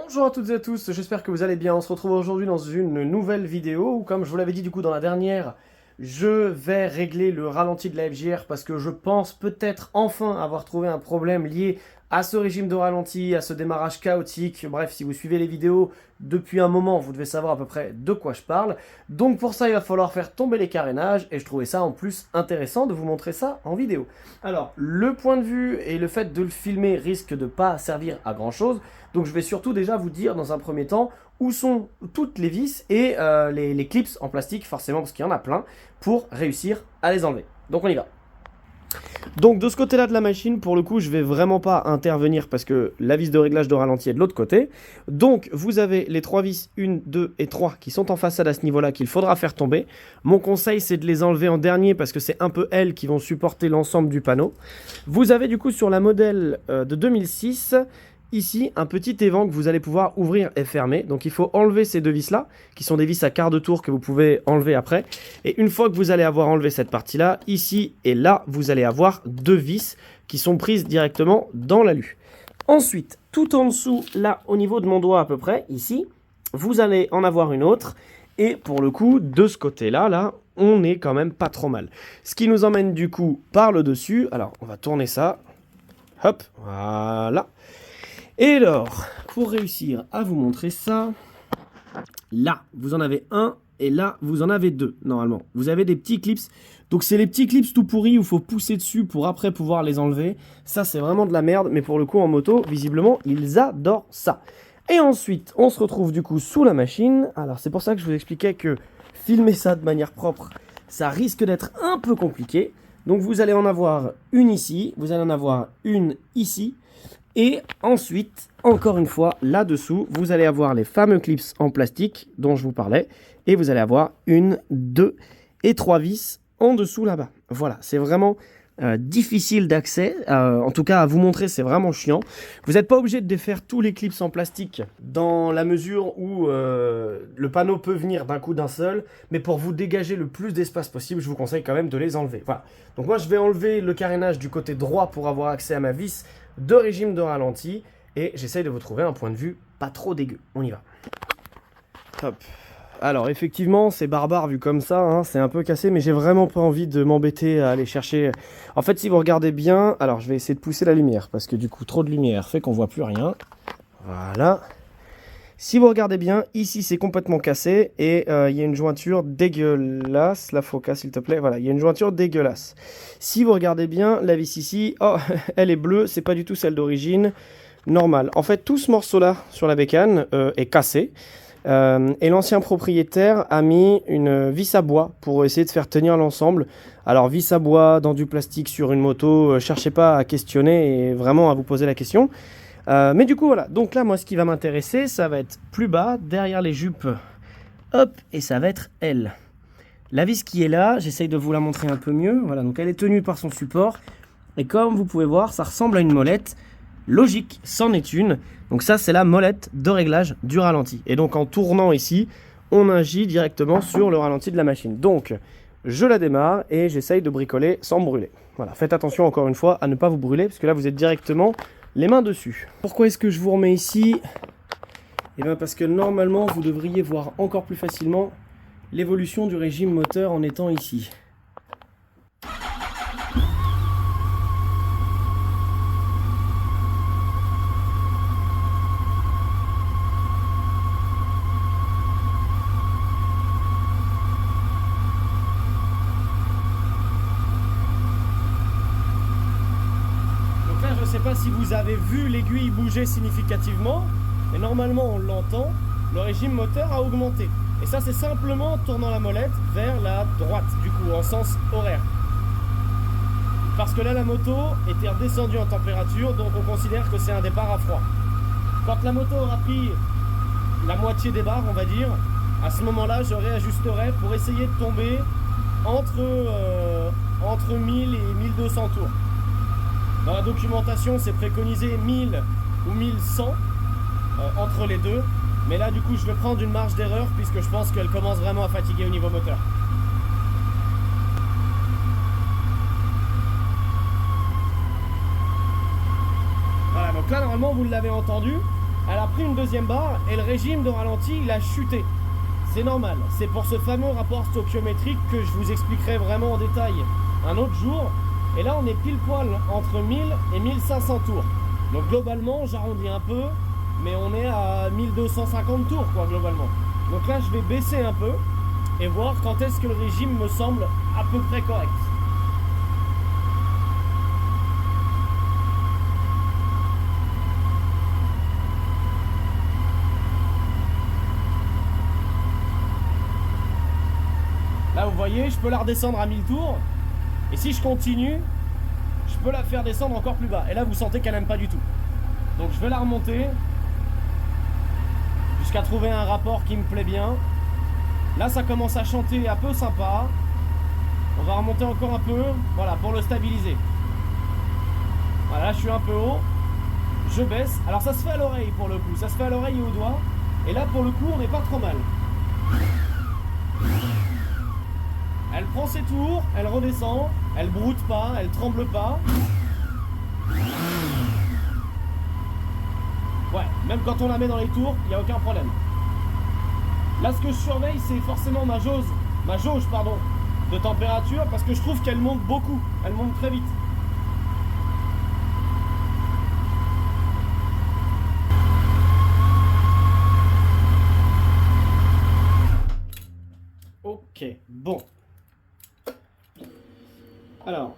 Bonjour à toutes et à tous, j'espère que vous allez bien. On se retrouve aujourd'hui dans une nouvelle vidéo où, comme je vous l'avais dit du coup dans la dernière, je vais régler le ralenti de la FJR parce que je pense peut-être enfin avoir trouvé un problème lié à ce régime de ralenti, à ce démarrage chaotique. Bref, si vous suivez les vidéos depuis un moment, vous devez savoir à peu près de quoi je parle. Donc pour ça, il va falloir faire tomber les carénages et je trouvais ça en plus intéressant de vous montrer ça en vidéo. Alors, le point de vue et le fait de le filmer risque de pas servir à grand chose. Donc je vais surtout déjà vous dire dans un premier temps où sont toutes les vis et les clips en plastique, forcément parce qu'il y en a plein, pour réussir à les enlever. Donc on y va. Donc de ce côté-là de la machine, pour le coup, je vais vraiment pas intervenir parce que la vis de réglage de ralenti est de l'autre côté. Donc vous avez les trois vis 1, 2 et 3 qui sont en façade à ce niveau-là qu'il faudra faire tomber. Mon conseil, c'est de les enlever en dernier parce que c'est un peu elles qui vont supporter l'ensemble du panneau. Vous avez du coup sur la modèle de 2006... ici, un petit évent que vous allez pouvoir ouvrir et fermer. Donc il faut enlever ces deux vis-là, qui sont des vis à quart de tour que vous pouvez enlever après. Et une fois que vous allez avoir enlevé cette partie-là, ici et là, vous allez avoir deux vis qui sont prises directement dans l'alu. Ensuite, tout en dessous, là, au niveau de mon doigt à peu près, ici, vous allez en avoir une autre. Et pour le coup, de ce côté-là, là, on est quand même pas trop mal. Ce qui nous emmène du coup par le dessus. Alors, on va tourner ça. Hop, voilà. Et alors, pour réussir à vous montrer ça, là, vous en avez un et là, vous en avez deux, normalement. Vous avez des petits clips. Donc, c'est les petits clips tout pourris où il faut pousser dessus pour après pouvoir les enlever. Ça, c'est vraiment de la merde. Mais pour le coup, en moto, visiblement, ils adorent ça. Et ensuite, on se retrouve du coup sous la machine. Alors, c'est pour ça que je vous expliquais que filmer ça de manière propre, ça risque d'être un peu compliqué. Donc, vous allez en avoir une ici, vous allez en avoir une ici. Et ensuite, encore une fois, là-dessous, vous allez avoir les fameux clips en plastique dont je vous parlais. Et vous allez avoir une, deux et trois vis en dessous là-bas. Voilà, c'est vraiment difficile d'accès. En tout cas, à vous montrer, c'est vraiment chiant. Vous n'êtes pas obligé de défaire tous les clips en plastique dans la mesure où le panneau peut venir d'un coup d'un seul. Mais pour vous dégager le plus d'espace possible, je vous conseille quand même de les enlever. Voilà. Donc moi, je vais enlever le carénage du côté droit pour avoir accès à ma vis de régime de ralenti et j'essaye de vous trouver un point de vue pas trop dégueu. On y va. Hop. Alors effectivement c'est barbare vu comme ça, hein, c'est un peu cassé mais j'ai vraiment pas envie de m'embêter à aller chercher. En fait si vous regardez bien, alors je vais essayer de pousser la lumière parce que du coup trop de lumière fait qu'on voit plus rien. Voilà. Si vous regardez bien, ici c'est complètement cassé et il y a une jointure dégueulasse. La focus s'il te plaît, voilà, il y a une jointure dégueulasse. Si vous regardez bien, la vis ici, oh, elle est bleue, c'est pas du tout celle d'origine normale. En fait, tout ce morceau-là sur la bécane est cassé. Et l'ancien propriétaire a mis une vis à bois pour essayer de faire tenir l'ensemble. Alors vis à bois dans du plastique sur une moto, cherchez pas à questionner et vraiment à vous poser la question. Mais du coup voilà, donc là moi ce qui va m'intéresser ça va être plus bas, derrière les jupes, hop, et ça va être elle. La vis qui est là, j'essaye de vous la montrer un peu mieux, voilà, donc elle est tenue par son support, et comme vous pouvez voir ça ressemble à une molette, logique, c'en est une, donc ça c'est la molette de réglage du ralenti, et donc en tournant ici, on agit directement sur le ralenti de la machine, donc je la démarre et j'essaye de bricoler sans me brûler. Voilà, faites attention encore une fois à ne pas vous brûler, parce que là vous êtes directement les mains dessus. Pourquoi est-ce que je vous remets ici? Et bien parce que normalement vous devriez voir encore plus facilement l'évolution du régime moteur en étant ici. Je ne sais pas si vous avez vu l'aiguille bouger significativement, mais normalement on l'entend, le régime moteur a augmenté. Et ça c'est simplement en tournant la molette vers la droite, du coup en sens horaire. Parce que là la moto était redescendue en température, donc on considère que c'est un départ à froid. Quand la moto aura pris la moitié des barres, on va dire, à ce moment-là je réajusterai pour essayer de tomber entre 1000 et 1200 tours. Dans la documentation, c'est préconisé 1000 ou 1100 entre les deux. Mais là, du coup, je vais prendre une marge d'erreur puisque je pense qu'elle commence vraiment à fatiguer au niveau moteur. Voilà, donc là, normalement, vous l'avez entendu. elle a pris une deuxième barre et le régime de ralenti, il a chuté. C'est normal, c'est pour ce fameux rapport stoichiométrique que je vous expliquerai vraiment en détail un autre jour. Et là, on est pile poil entre 1000 et 1500 tours. Donc globalement, j'arrondis un peu, mais on est à 1250 tours, quoi, globalement. Donc là, je vais baisser un peu et voir quand est-ce que le régime me semble à peu près correct. Là, vous voyez, je peux la redescendre à 1000 tours. Et si je continue, je peux la faire descendre encore plus bas. Et là, vous sentez qu'elle n'aime pas du tout. Donc, je vais la remonter jusqu'à trouver un rapport qui me plaît bien. Là, ça commence à chanter un peu sympa. On va remonter encore un peu, voilà, pour le stabiliser. Voilà, là, je suis un peu haut. Je baisse. Alors, ça se fait à l'oreille pour le coup. Ça se fait à l'oreille et au doigt. Et là, pour le coup, on n'est pas trop mal. Elle prend ses tours, elle redescend, elle broute pas, elle tremble pas. Ouais, même quand on la met dans les tours, il n'y a aucun problème. Là, ce que je surveille, c'est forcément ma jauge de température, parce que je trouve qu'elle monte beaucoup, elle monte très vite. Ok, bon. Alors,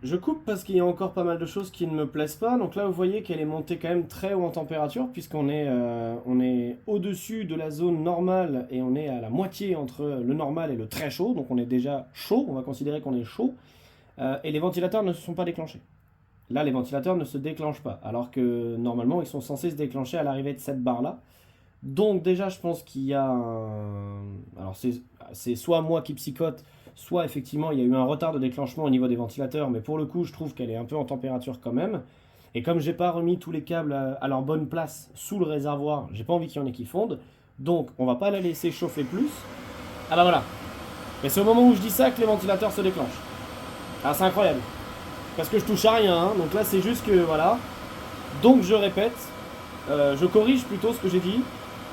je coupe parce qu'il y a encore pas mal de choses qui ne me plaisent pas. Donc là, vous voyez qu'elle est montée quand même très haut en température, puisqu'on est, on est au-dessus de la zone normale et on est à la moitié entre le normal et le très chaud. Donc on est déjà chaud, on va considérer qu'on est chaud. Et les ventilateurs ne se sont pas déclenchés. Là, les ventilateurs ne se déclenchent pas, alors que normalement, ils sont censés se déclencher à l'arrivée de cette barre-là. Donc déjà, je pense qu'il y a un... Alors c'est soit moi qui psychote, soit effectivement il y a eu un retard de déclenchement au niveau des ventilateurs, mais pour le coup je trouve qu'elle est un peu en température quand même. Et comme j'ai pas remis tous les câbles à leur bonne place sous le réservoir, j'ai pas envie qu'il y en ait qui fondent, donc on va pas la laisser chauffer plus. Ah bah voilà. Mais c'est au moment où je dis ça que les ventilateurs se déclenchent. Ah, c'est incroyable. Parce que je touche à rien, hein. Donc là c'est juste que voilà. Donc je répète, je corrige plutôt ce que j'ai dit.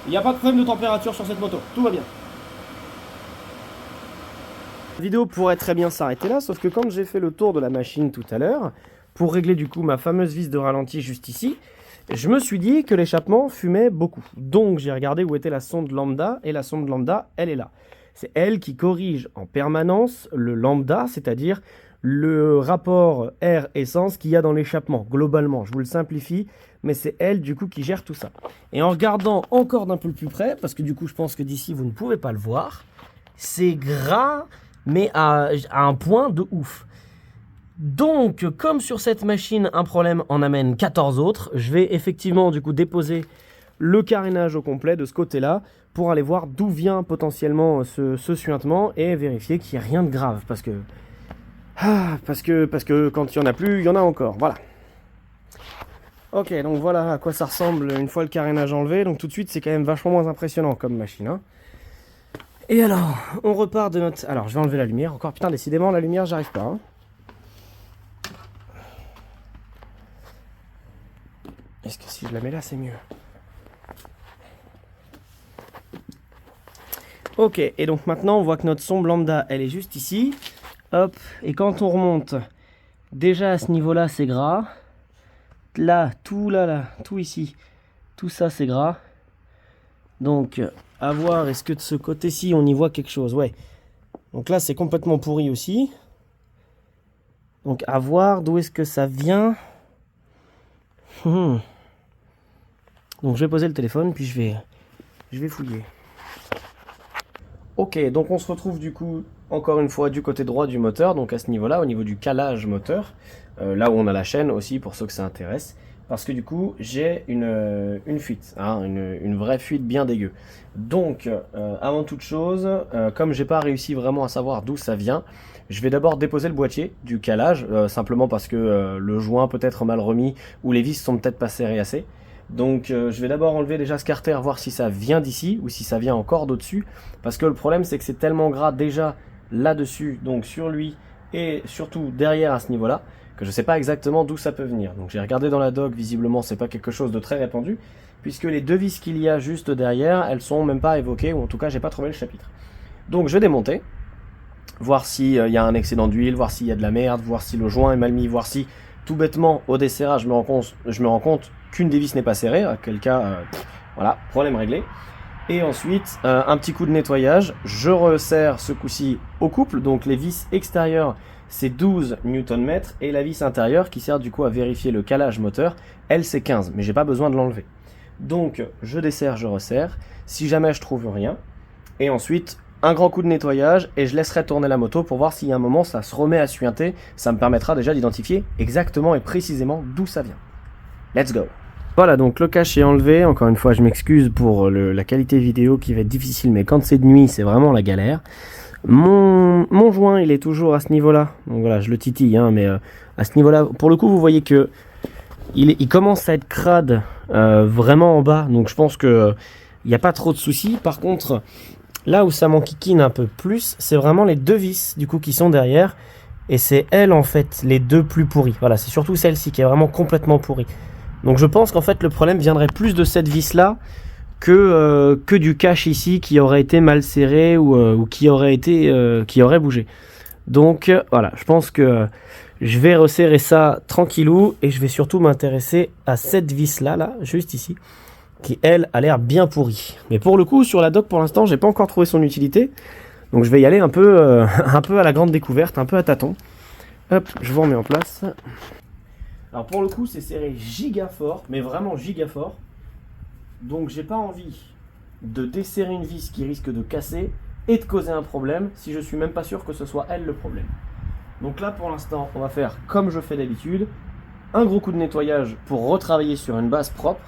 Il n'y a pas de problème de température sur cette moto, tout va bien. La vidéo pourrait très bien s'arrêter là, sauf que quand j'ai fait le tour de la machine tout à l'heure, pour régler du coup ma fameuse vis de ralenti juste ici, je me suis dit que l'échappement fumait beaucoup. Donc j'ai regardé où était la sonde lambda, et la sonde lambda, elle est là. C'est elle qui corrige en permanence le lambda, c'est-à-dire le rapport air-essence qu'il y a dans l'échappement, globalement. Je vous le simplifie, mais c'est elle du coup qui gère tout ça. Et en regardant encore d'un peu plus près, parce que du coup je pense que d'ici vous ne pouvez pas le voir, c'est gras, mais à un point de ouf. Donc, comme sur cette machine, un problème en amène 14 autres, je vais effectivement du coup déposer le carénage au complet de ce côté-là pour aller voir d'où vient potentiellement ce suintement et vérifier qu'il n'y a rien de grave. Parce que quand il n'y en a plus, il y en a encore. Voilà. Ok, donc voilà à quoi ça ressemble une fois le carénage enlevé. Donc tout de suite, c'est quand même vachement moins impressionnant comme machine, hein. Et alors, on repart de notre... Alors, je vais enlever la lumière. Encore, putain, décidément, la lumière, j'arrive pas, hein. Est-ce que si je la mets là, c'est mieux? Ok, et donc maintenant, on voit que notre sonde lambda, elle est juste ici. Hop, et quand on remonte, déjà à ce niveau-là, c'est gras. Là, tout ici, tout ça, c'est gras. Donc, à voir, est-ce que de ce côté-ci, on y voit quelque chose? Ouais. Donc là, c'est complètement pourri aussi. Donc, à voir d'où est-ce que ça vient. Donc, je vais poser le téléphone, puis je vais fouiller. Ok, donc on se retrouve du coup, encore une fois, du côté droit du moteur. Donc à ce niveau-là, au niveau du calage moteur. Là où on a la chaîne aussi, pour ceux que ça intéresse. Parce que du coup, j'ai une fuite, hein, une vraie fuite bien dégueu. Donc, avant toute chose, comme j'ai pas réussi vraiment à savoir d'où ça vient, je vais d'abord déposer le boîtier du calage, simplement parce que le joint peut être mal remis, ou les vis sont peut-être pas serrées assez. Donc je vais d'abord enlever déjà ce carter, voir si ça vient d'ici, ou si ça vient encore d'au-dessus. Parce que le problème, c'est que c'est tellement gras déjà là-dessus, donc sur lui, et surtout derrière à ce niveau-là, que je ne sais pas exactement d'où ça peut venir. Donc j'ai regardé dans la doc, visiblement c'est pas quelque chose de très répandu, puisque les deux vis qu'il y a juste derrière, elles sont même pas évoquées, ou en tout cas j'ai pas trouvé le chapitre. Donc je vais démonter, voir s'il y a un excédent d'huile, voir s'il y a de la merde, voir si le joint est mal mis, voir si tout bêtement au desserrage je me rends compte qu'une des vis n'est pas serrée, à quel cas, voilà, problème réglé. Et ensuite, un petit coup de nettoyage, je resserre ce coup-ci au couple, donc les vis extérieures c'est 12 Nm et la vis intérieure qui sert du coup à vérifier le calage moteur, elle c'est 15, mais j'ai pas besoin de l'enlever. Donc je desserre, je resserre, si jamais je trouve rien, et ensuite un grand coup de nettoyage et je laisserai tourner la moto pour voir si à un moment ça se remet à suinter, ça me permettra déjà d'identifier exactement et précisément d'où ça vient. Let's go! Voilà, donc le cache est enlevé, encore une fois je m'excuse pour la qualité vidéo qui va être difficile, mais quand c'est de nuit c'est vraiment la galère. Mon joint il est toujours à ce niveau là, donc voilà je le titille hein, mais à ce niveau là, pour le coup vous voyez que il commence à être crade vraiment en bas, donc je pense que il n'y a pas trop de soucis. Par contre là où ça m'enquiquine un peu plus, c'est vraiment les deux vis du coup qui sont derrière, et c'est elles en fait les deux plus pourries. Voilà, c'est surtout celle-ci qui est vraiment complètement pourrie. Donc je pense qu'en fait le problème viendrait plus de cette vis là que du cache ici qui aurait été mal serré ou qui aurait bougé. Donc voilà, je pense que je vais resserrer ça tranquillou et je vais surtout m'intéresser à cette vis là, juste ici, qui elle a l'air bien pourrie. Mais pour le coup sur la doc pour l'instant j'ai pas encore trouvé son utilité, donc je vais y aller un peu à la grande découverte, un peu à tâtons. Hop, je vous remets en place. Alors pour le coup c'est serré giga fort, mais vraiment giga fort. Donc j'ai pas envie de desserrer une vis qui risque de casser et de causer un problème si je suis même pas sûr que ce soit elle le problème. Donc là pour l'instant on va faire comme je fais d'habitude, un gros coup de nettoyage pour retravailler sur une base propre,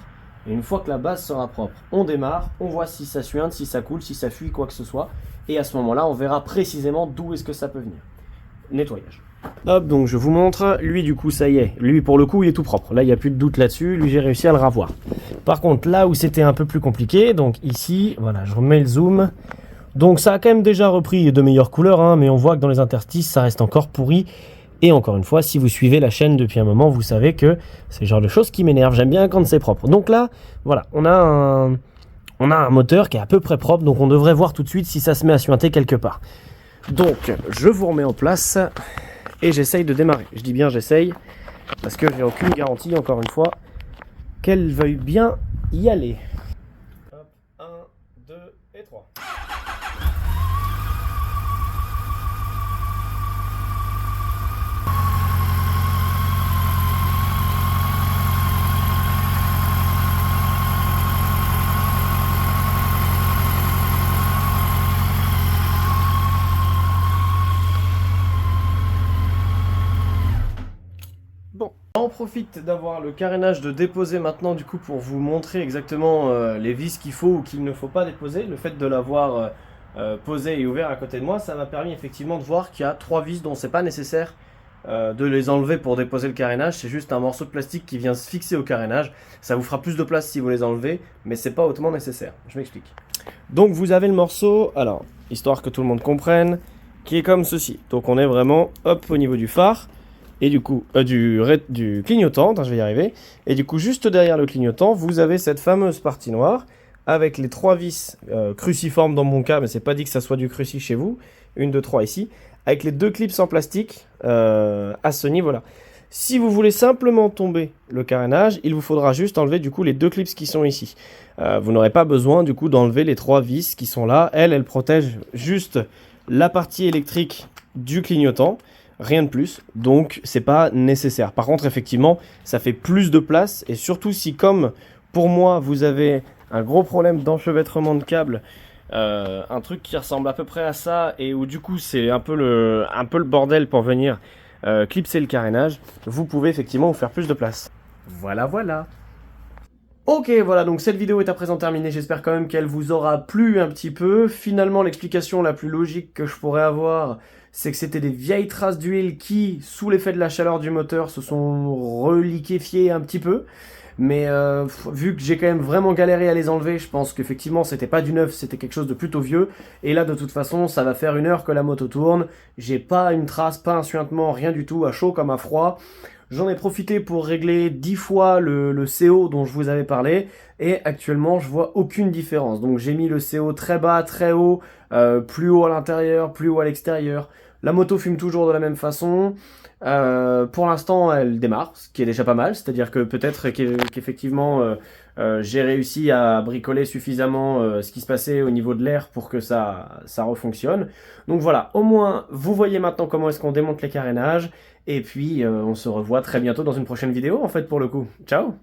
et une fois que la base sera propre, on démarre, on voit si ça suinte, si ça coule, si ça fuit, quoi que ce soit, et à ce moment là on verra précisément d'où est-ce que ça peut venir. Nettoyage. Hop, donc je vous montre, lui du coup ça y est, lui pour le coup il est tout propre, là il n'y a plus de doute là-dessus, lui j'ai réussi à le ravoir. Par contre là où c'était un peu plus compliqué, donc ici, voilà je remets le zoom, donc ça a quand même déjà repris de meilleures couleurs, hein, mais on voit que dans les interstices ça reste encore pourri, et encore une fois si vous suivez la chaîne depuis un moment vous savez que c'est le genre de choses qui m'énerve, j'aime bien quand c'est propre. Donc là, voilà, on a un moteur qui est à peu près propre, donc on devrait voir tout de suite si ça se met à suinter quelque part. Donc je vous remets en place et j'essaye de démarrer. Je dis bien j'essaye parce que j'ai aucune garantie, encore une fois, qu'elle veuille bien y aller. Hop, 1, 2 et 3. On profite d'avoir le carénage de déposer maintenant du coup pour vous montrer exactement les vis qu'il faut ou qu'il ne faut pas déposer. Le fait de l'avoir posé et ouvert à côté de moi, ça m'a permis effectivement de voir qu'il y a 3 vis dont c'est pas nécessaire de les enlever pour déposer le carénage. C'est juste un morceau de plastique qui vient se fixer au carénage. Ça vous fera plus de place si vous les enlevez, mais c'est pas hautement nécessaire. Je m'explique. Donc vous avez le morceau, alors histoire que tout le monde comprenne, qui est comme ceci. Donc on est vraiment hop au niveau du phare. Et du coup, du clignotant, je vais y arriver. Et du coup, juste derrière le clignotant, vous avez cette fameuse partie noire avec les 3 vis cruciformes dans mon cas, mais c'est pas dit que ça soit du cruci chez vous. 1, 2, 3 ici. Avec les 2 clips en plastique à ce niveau-là. Si vous voulez simplement tomber le carénage, il vous faudra juste enlever du coup les 2 clips qui sont ici. Vous n'aurez pas besoin du coup d'enlever les 3 vis qui sont là. Elles protègent juste la partie électrique du clignotant. Rien de plus, donc c'est pas nécessaire. Par contre, effectivement, ça fait plus de place, et surtout si, comme pour moi, vous avez un gros problème d'enchevêtrement de câbles, un truc qui ressemble à peu près à ça, et où du coup c'est un peu le bordel pour venir clipser le carénage, vous pouvez effectivement vous faire plus de place. Voilà, voilà. Ok, voilà, donc cette vidéo est à présent terminée, j'espère quand même qu'elle vous aura plu un petit peu. Finalement, l'explication la plus logique que je pourrais avoir, c'est que c'était des vieilles traces d'huile qui, sous l'effet de la chaleur du moteur, se sont reliquéfiées un petit peu. mais vu que j'ai quand même vraiment galéré à les enlever, je pense qu'effectivement c'était pas du neuf, c'était quelque chose de plutôt vieux, et là de toute façon ça va faire 1 heure que la moto tourne, j'ai pas une trace, pas un suintement, rien du tout, à chaud comme à froid. J'en ai profité pour régler 10 fois le CO dont je vous avais parlé, et actuellement je vois aucune différence. Donc j'ai mis le CO très bas, très haut, plus haut à l'intérieur, plus haut à l'extérieur. La moto fume toujours de la même façon. Pour l'instant, elle démarre, ce qui est déjà pas mal. C'est-à-dire que peut-être qu'effectivement, j'ai réussi à bricoler suffisamment ce qui se passait au niveau de l'air pour que ça refonctionne. Donc voilà, au moins, vous voyez maintenant comment est-ce qu'on démonte les carénages. Et puis, on se revoit très bientôt dans une prochaine vidéo, en fait, pour le coup. Ciao!